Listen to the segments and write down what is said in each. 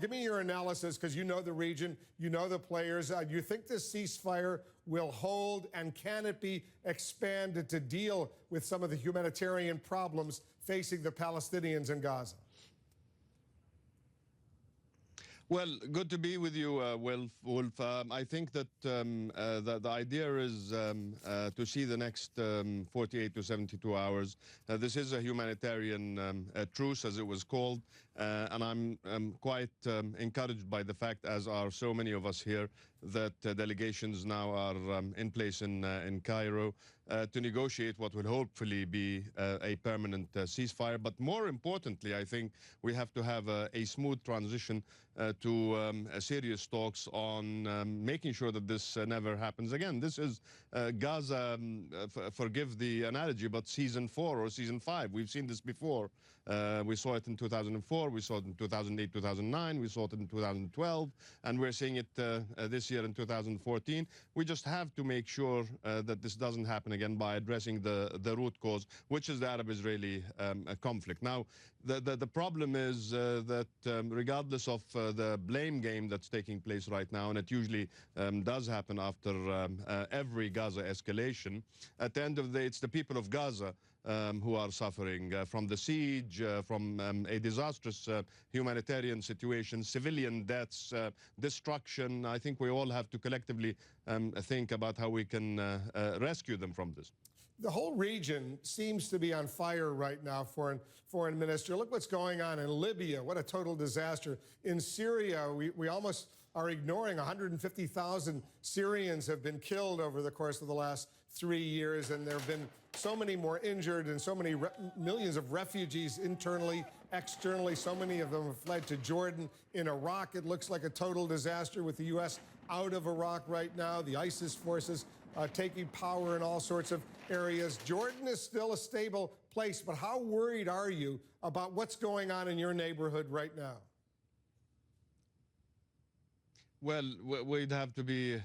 Give me your analysis, because you know the region, you know the players. Do you think this ceasefire will hold, and can it be expanded to deal with some of the humanitarian problems facing the Palestinians in Gaza? Well, good to be with you, Wolf. I think that the idea is to see the next 48 to 72 hours. This is a humanitarian truce, as it was called, and I'm quite encouraged by the fact, as are so many of us here, that delegations now are in place in Cairo to negotiate what will hopefully be a permanent ceasefire. But more importantly, I think we have to have a smooth transition to serious talks on making sure that this never happens again. This is Gaza, forgive the analogy, but season 4 or season 5. We've seen this before. We saw it in 2004, we saw it in 2008, 2009, we saw it in 2012, and we're seeing it this year in 2014. We just have to make sure that this doesn't happen again by addressing the root cause, which is the Arab-Israeli conflict. Now, the problem is that regardless of the blame game that's taking place right now, and it usually does happen after every Gaza escalation, at the end of the day, it's the people of Gaza who are suffering from the siege, from a disastrous humanitarian situation, civilian deaths, destruction. I think we all have to collectively think about how we can rescue them from this. The whole region seems to be on fire right now, Foreign Minister. Look what's going on in Libya. What a total disaster. In Syria, we almost are ignoring 150,000 Syrians have been killed over the course of the last 3 years, and there have been so many more injured and so many millions of refugees internally, externally. So many of them have fled to Jordan. In Iraq, it looks like a total disaster with the U.S. out of Iraq right now, the ISIS forces taking power in all sorts of areas. Jordan is still a stable place, but how worried are you about what's going on in your neighborhood right now? Well, we'd have to be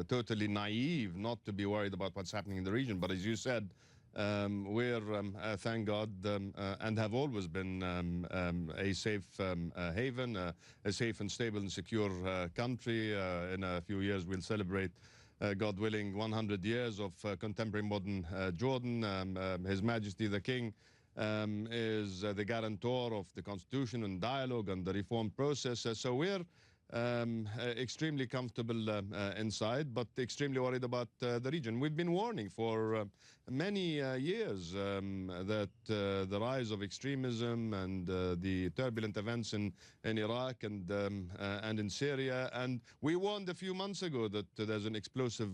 totally naive not to be worried about what's happening in the region. But as you said, we're, thank God, and have always been a safe haven, a safe and stable and secure country. In a few years, we'll celebrate, God willing, 100 years of contemporary modern Jordan. His Majesty the King is the guarantor of the Constitution and dialogue and the reform process. So we're extremely comfortable inside, but extremely worried about the region. We've been warning for many years that the rise of extremism and the turbulent events in Iraq and in Syria, and we warned a few months ago that there's an explosive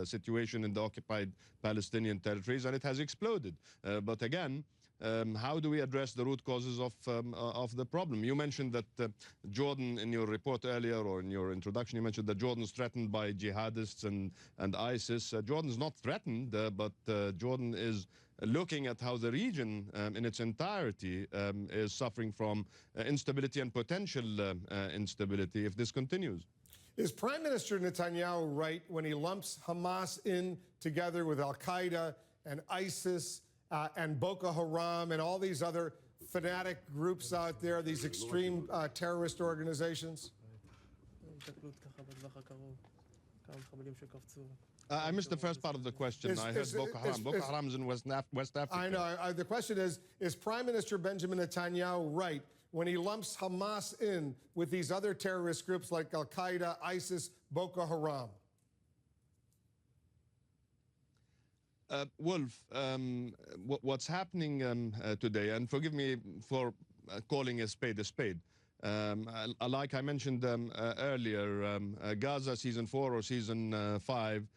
situation in the occupied Palestinian territories, and it has exploded. But again, how do we address the root causes of the problem? You mentioned that Jordan, in your report earlier, or in your introduction, you mentioned that Jordan is threatened by jihadists and ISIS. Jordan's not threatened, but Jordan is looking at how the region in its entirety is suffering from instability and potential instability if this continues. Is Prime Minister Netanyahu right when he lumps Hamas in together with Al-Qaeda and ISIS and Boko Haram and all these other fanatic groups out there, these extreme terrorist organizations? I missed the first part of the question. I heard Boko Haram. Boko Haram is in West Africa. I know. The question is Prime Minister Benjamin Netanyahu right when he lumps Hamas in with these other terrorist groups like Al-Qaeda, ISIS, Boko Haram? Wolf, what's happening today, and forgive me for calling a spade, like I mentioned earlier, Gaza season 4 or season 5,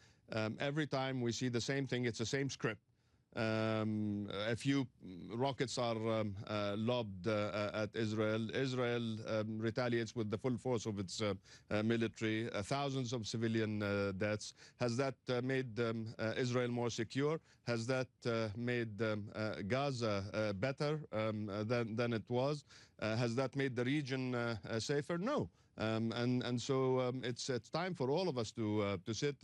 every time we see the same thing, it's the same script. A few rockets are lobbed at Israel. Israel retaliates with the full force of its military. Thousands of civilian deaths. Has that made Israel more secure? Has that made Gaza better than it was? Has that made the region safer? No. So it's time for all of us to sit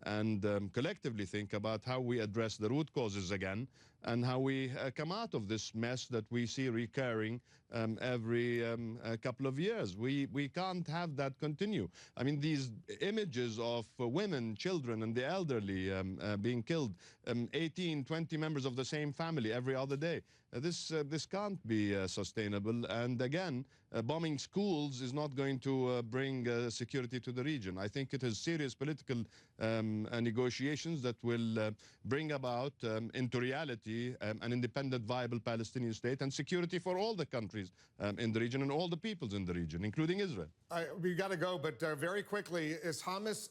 and collectively think about how we address the root causes again, and how we come out of this mess that we see recurring every couple of years. We can't have that continue. I mean, these images of women, children, and the elderly being killed, 18, 20 members of the same family every other day. This can't be sustainable. And again, bombing schools is not going to bring security to the region. I think it is serious political negotiations that will bring about into reality an independent, viable Palestinian state and security for all the countries in the region and all the peoples in the region, including Israel. We got to go, but very quickly, is Hamas,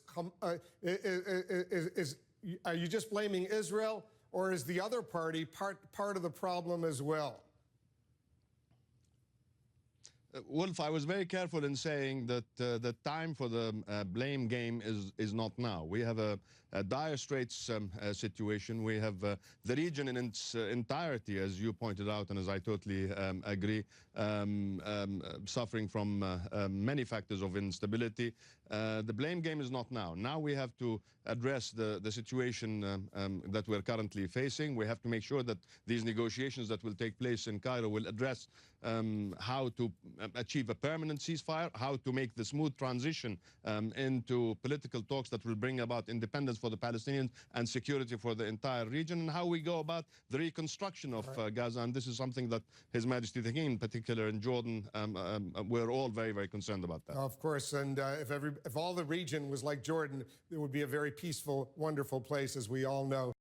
are you just blaming Israel, or is the other party part of the problem as well? Wolf, I was very careful in saying that the time for the blame game is not now. We have a dire straits situation. We have the region in its entirety, as you pointed out, and as I totally agree, suffering from many factors of instability. The blame game is not now. Now we have to address the situation that we're currently facing. We have to make sure that these negotiations that will take place in Cairo will address how to achieve a permanent ceasefire, how to make the smooth transition into political talks that will bring about independence for the Palestinians and security for the entire region, and how we go about the reconstruction of Gaza. And this is something that His Majesty the King, in particular in Jordan, we're all very, very concerned about that. Of course, and if all the region was like Jordan, it would be a very peaceful, wonderful place, as we all know.